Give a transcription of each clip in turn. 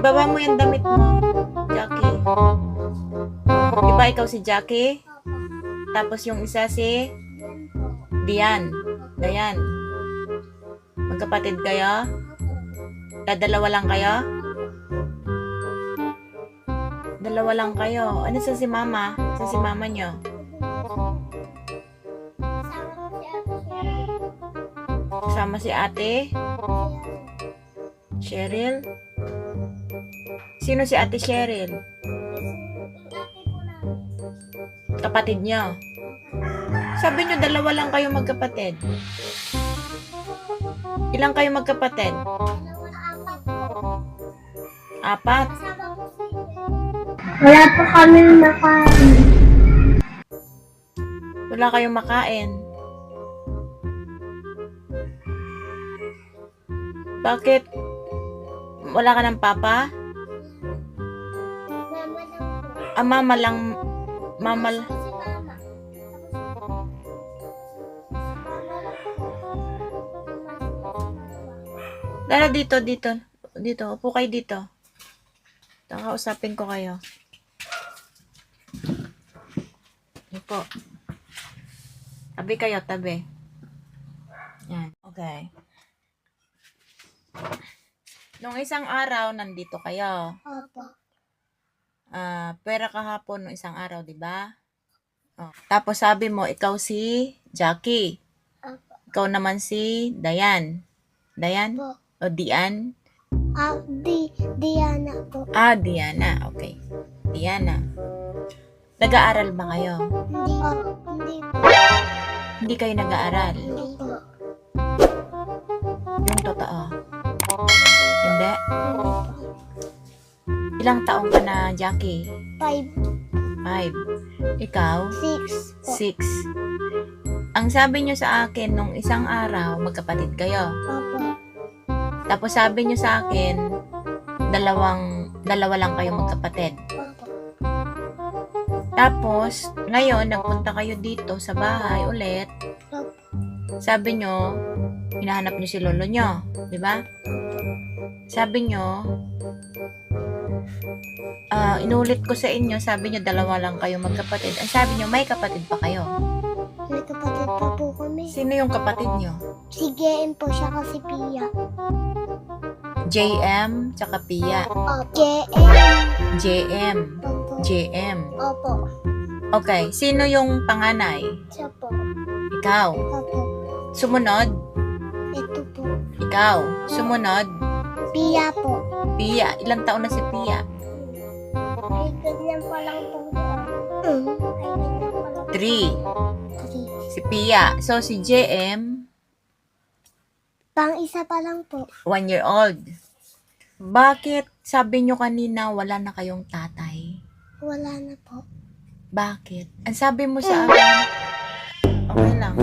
Ibaba mo yung damit mo, Jackie. Diba ikaw si Jackie? Tapos yung isa si Dian. Dayan. Magkapatid kayo? Dalawa lang kayo? Dalawa lang kayo. Ano sa si mama? Sa si mama nyo? Kasama si ate? Cheryl? Sino si ate Cheryl? Kapatid nyo? Sabi nyo, dalawa lang kayo magkapatid. Ilang kayo magkapatid? Apat? Wala po kami makain. Wala kayong makain. Bakit? Wala ka ng papa? Mama lang po. Mama lang. Mama lang. Si mama. Dala dito. Dito. Upo kayo dito. Kakausapin ko kayo. Upo. Tabi kayo, tabi. Yan. Okay. Nung isang araw, nandito kayo. Opo. Pera kahapon nung isang araw, di ba? Oh. Tapos sabi mo, ikaw si Jackie. Opo. Ikaw naman si Dayan. Dayan? Opo. O Dian? Diana po. Diana. Okay. Diana. Nag-aaral ba kayo? Hindi po. Hindi kayo nag-aaral. Hindi po. Yung totoo. Hindi? Ilang taong ka na, Jackie? 5, 5. Ikaw? 6 po. 6. Ang sabi nyo sa akin, nung isang araw, magkapatid kayo. Opo. Tapos sabi nyo sa akin, dalawa lang kayo magkapatid. Opo. Tapos, ngayon, nagpunta kayo dito sa bahay ulit. Opo. Sabi nyo, hinahanap nyo si lolo nyo. Di ba? Sabi nyo, inulit ko sa inyo, sabi nyo, dalawa lang kayo magkapatid. Ang sabi nyo, may kapatid pa kayo. May kapatid pa po kami. Sino yung kapatid nyo? Si GM po siya kasi Pia. JM, tsaka Pia. Opo. JM. JM. Opo. JM. Opo. Okay, sino yung panganay? Siya po. Ikaw. Opo. Sumunod? Ito po. Ikaw. Sumunod? Pia po. Pia. Ilang taon na si Pia? Ay, ganyan pa lang po. Ay, ganyan pa lang. 3. 3. Si Pia. So, si JM, Pang isa pa lang po. 1 year old. Bakit sabi nyo kanina wala na kayong tatay? Wala na po. Bakit? Ang sabi mo sa akin, okay lang.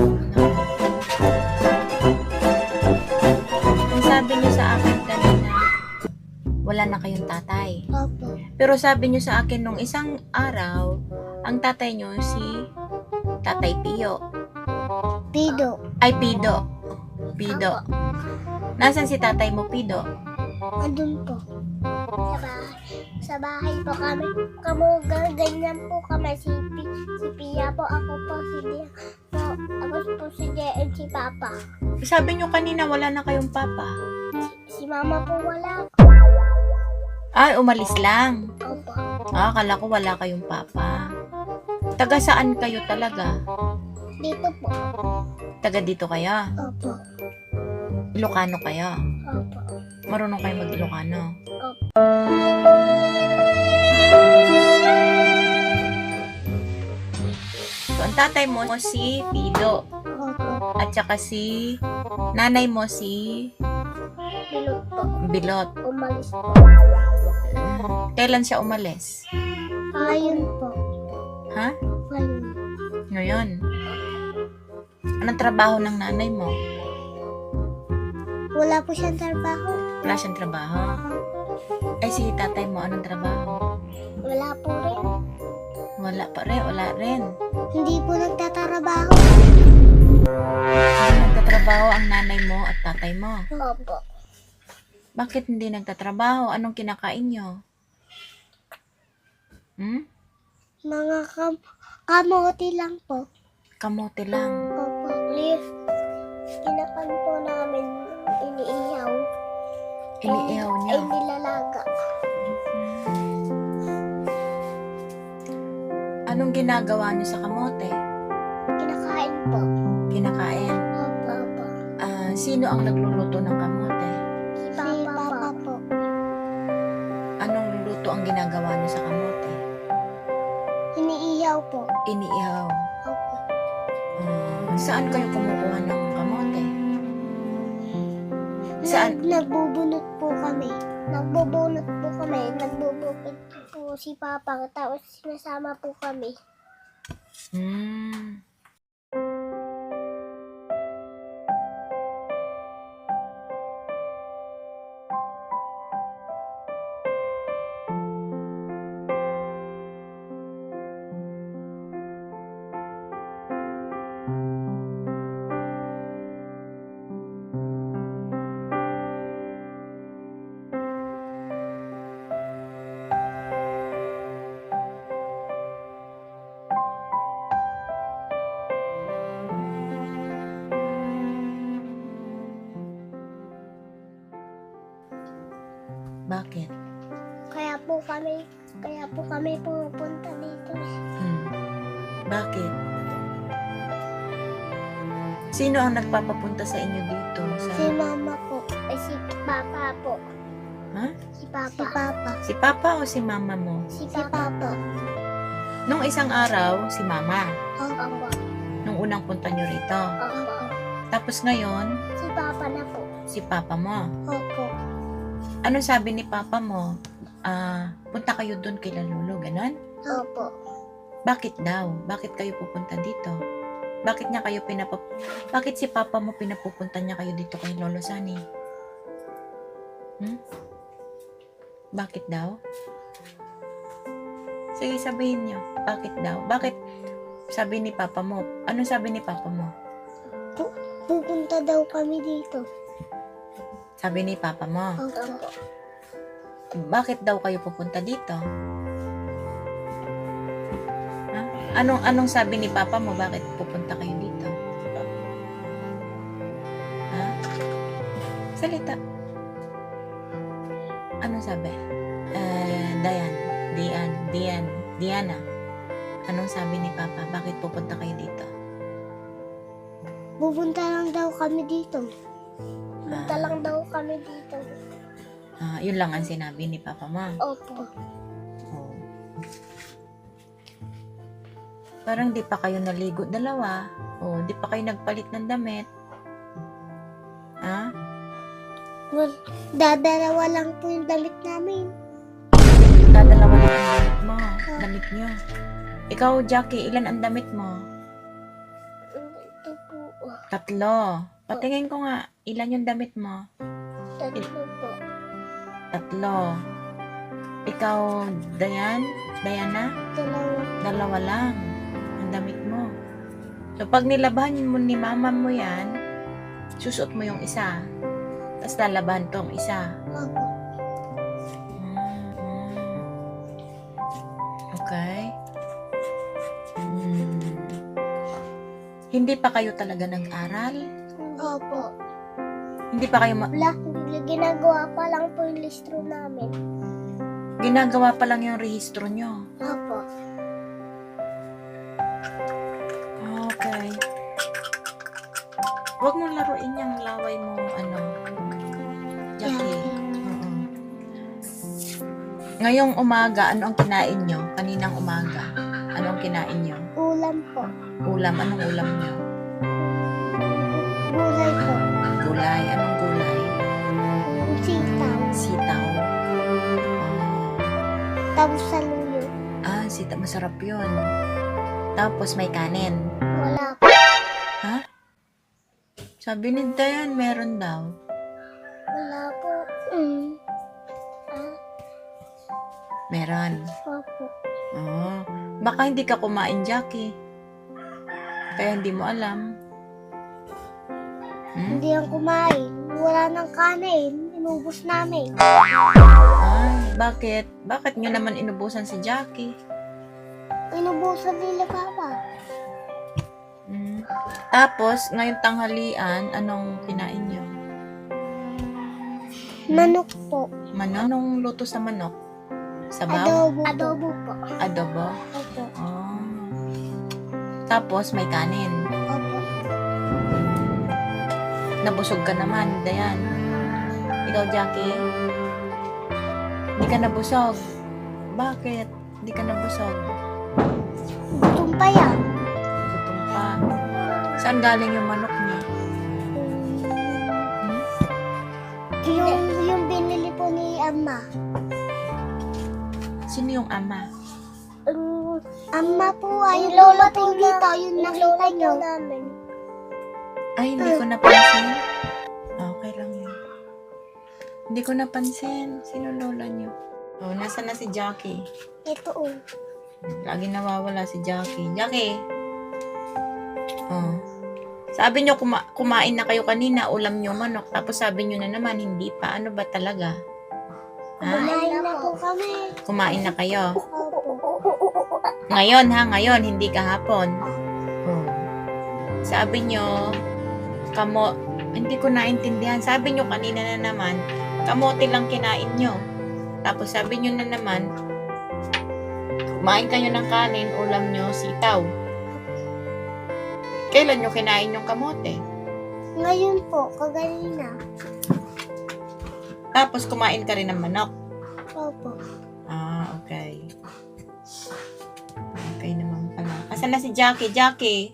Ang sabi nyo sa akin kanina, wala na kayong tatay. Opo. Pero sabi nyo sa akin nung isang araw, ang tatay nyo si Tatay Pio. Pido. Ay, Pido. Pido. Nasaan si tatay mo, Pido? Andun po. Sa bahay. Sa bahay po kami. Ganyan po kami. Si Pia po. Ako po si Dia. Ako po si JM, si Papa. Sabi nyo kanina wala na kayong papa. Si Mama po wala. Ay, umalis lang. Opo. Akala ko wala kayong papa. Taga saan kayo talaga? Dito po. Taga dito kayo? Opo. Ilocano kayo? Opo. Marunong kayo mag-Ilocano? Opo. So, ang tatay mo si Pido. Opo. At saka si nanay mo si Bilot po. Bilot. Umalis po. Kailan siya umalis? Ngayon po. Ha? Ngayon. Ngayon. Anong trabaho ng nanay mo? Wala po siyang trabaho. Wala siyang trabaho? Ay, si tatay mo, anong trabaho? Wala po rin. Wala pa rin, wala rin. Hindi po nagtatrabaho. Nagtatrabaho ang nanay mo at tatay mo. Opo. Bakit hindi nagtatrabaho? Anong kinakain nyo? Mga kamote lang po. Kamote lang. Opo. Leaf. Kinakan po namin. Iniihaw. Iniihaw Ay nyo. nilalaga. Anong ginagawa nyo sa kamote? Kinakain po. Kinakain. Opo. Opo. Sino ang nagluluto ng kamote? Si Papa po. Anong luto ang ginagawa nyo sa kamote? Iniihaw po. Iniihaw. Opo. Saan kayo kumukuha ng kamote? Saan? Nagbubunot po kami. Nagbubunot po si Papa. Tapos sinasama po kami. Bakit? Kaya po kami pupunta dito. Bakit? Sino ang nagpapapunta sa inyo dito? Si Mama po. Ay, si Papa po. Ha? Si Papa. Si Papa o si Mama mo? Si Papa. Nung isang araw, si Mama. Opo. Nung unang punta nyo rito. Opo. Tapos ngayon, Si Papa na po. si Papa mo. Opo. Ano sabi ni Papa mo? Punta kayo doon kay Lolo, ganon? Opo. Bakit daw? Bakit kayo pupunta dito? Bakit Bakit si Papa mo pinapupunta niya kayo dito kay Lolo Sunny? Bakit daw? Sige, sabihin niyo. Bakit daw? Bakit sabi ni Papa mo? Ano sabi ni Papa mo? Pupunta daw kami dito. Sabi ni Papa mo. Opo. Bakit daw kayo pupunta dito? Ha? Anong sabi ni Papa mo? Bakit pupunta kayo dito? Ha? Salita. Anong sabi? Diana. Anong sabi ni Papa? Bakit pupunta kayo dito? Pupunta lang daw kami dito. Pupunta lang daw kami dito. Yun lang ang sinabi ni Papa mo. Opo. Oh. Parang di pa kayo naligo dalawa. Di pa kayo nagpalit ng damit. Ha? Well, dadalawa lang po yung damit namin. Dadalawa lang ang damit mo. Damit nyo. Ikaw, Jackie, ilan ang damit mo? Ito po. 3. Patingin ko nga, ilan yung damit mo? 3 po. 3. Ikaw, Diana? 2. 2 lang ang damit mo. So, pag nilabahan mo ni mama mo yan, susuot mo yung isa. Tapos lalabahan tong isa. Opo. Okay. Hindi pa kayo talaga nag-aral? Opo. Hindi pa kayo Ginagawa pa lang po yung listro namin. ginagawa pa lang yung rehistro nyo. Opo. Okay. Huwag mong laruin yung laway mo, Jackie. Oo. Ngayong umaga, ano ang kinain nyo? Kaninang umaga, ano ang kinain nyo? Ulam po. Ulam, anong ulam nyo? Gulay po. Gulay, anong gulay? Sitaw. Sitaw. Tapos saluyo. Sitaw, masarap yun. Tapos may kanin. Wala po. Ha? Sabi ni Dayan, meron daw. Wala po. Meron. Opo. Baka hindi ka kumain, Jackie. Kaya hindi mo alam. Hindi ang kumain. Wala nang kanin. inubos namin. Ay, bakit? Bakit nyo naman inubusan si Jackie? Inubusan nila Papa. Mm. Tapos, ngayong tanghalian, anong kinain nyo? Manok po. Anong luto sa manok? Sabaw? Adobo. Adobo po. Adobo? Opo. Oh. Tapos, may kanin. Opo. Nabusog ka naman, Dayan. Ikaw, Jackie? Hindi ka nabusog. Bakit? Hindi ka nabusog. Gutom pa yan. Gutom pa. Saan galing yung manok niya? Yung binili po ni Ama. Sino yung ama? Ama po ay yung lola po dito. Yung nakita nyo. Ay, hindi ko napansin. Okay lang yun. Hindi ko napansin. Sino lola niyo? Oh, nasa na si Jackie? Ito oh. Lagi nawawala si Jackie. Jackie! Oh. Sabi niyo kumain na kayo kanina, ulam niyo manok. Tapos sabi niyo na naman, hindi pa. Ano ba talaga? Ha? Kumain na po kami. Kumain na kayo. Opo. Ngayon ha, ngayon, hindi kahapon. Oh. Sabi niyo, hindi ko naintindihan. Sabi niyo kanina na naman, kamote lang kinain niyo. Tapos sabi niyo na naman, kumain kayo ng kanin, ulam niyo, sitaw. Kailan niyo kinain yung kamote? Ngayon po, kaganina. Tapos kumain ka rin ng manok. Opo. Ah, okay. Okay naman pala. Asan na si Jackie? Jackie?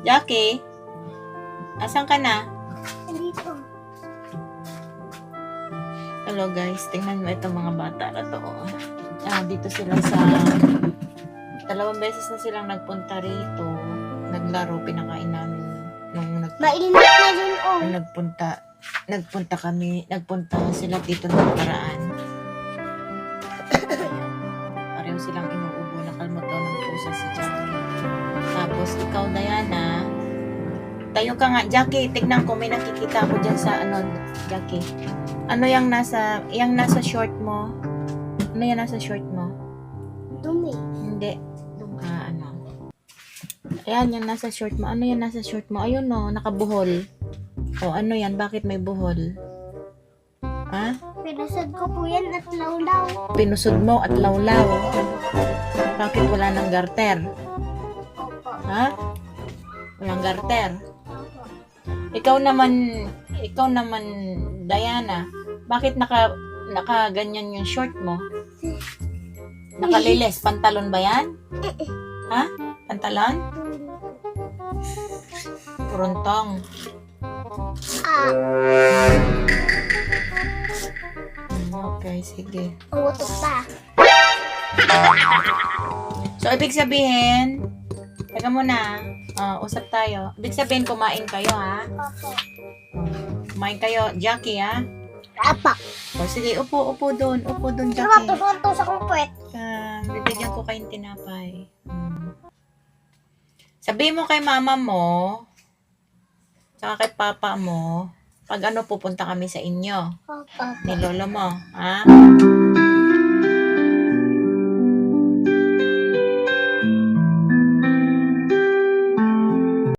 Jackie? Asan ka na? Dito. Hello guys, tingnan mo itong mga bata na to. Dito sila sa... Dalawang beses na silang nagpunta rito. Naglaro, pinakain namin. Mainit na yun oh. Nung nagpunta sila dito ng paraan. Pareho silang inuubo, nakalmot daw ng pusa si Jackie. Tapos ikaw, Diana, tayo ka nga, Jackie, tignan ko, may nakikita ako dyan sa Jackie. Ano yung nasa short mo? Ano yung nasa short mo? Dumi. Hindi. Doon ka, Ayan, yung nasa short mo. Ano yung nasa short mo? Ayun no, nakabuhol. O, ano yan? Bakit may buhol? Ha? Pinasad ko po yan at lawlaw. Pinusod mo at lawlaw. Bakit wala ng garter? Opo. Ha? Walang garter. Ikaw naman, Diana, bakit naka ganyan yung short mo? Nakalilis, pantalon ba yan? Ha? Pantalon? Puruntong. Okay, sige. Utok pa. So, ibig sabihin, teka muna, usap tayo. Ibig sabihin, kumain kayo, ha? Opo. Kumain kayo, Jackie, ha? Apa. O, sige, upo doon. Upo doon, Ano Jackie. ba ito sa kumpwet? Bibigyan ko kayong tinapay. Sabihin mo kay mama mo, tsaka kay papa mo, pag pupunta kami sa inyo, Opo. ni lolo mo, ha?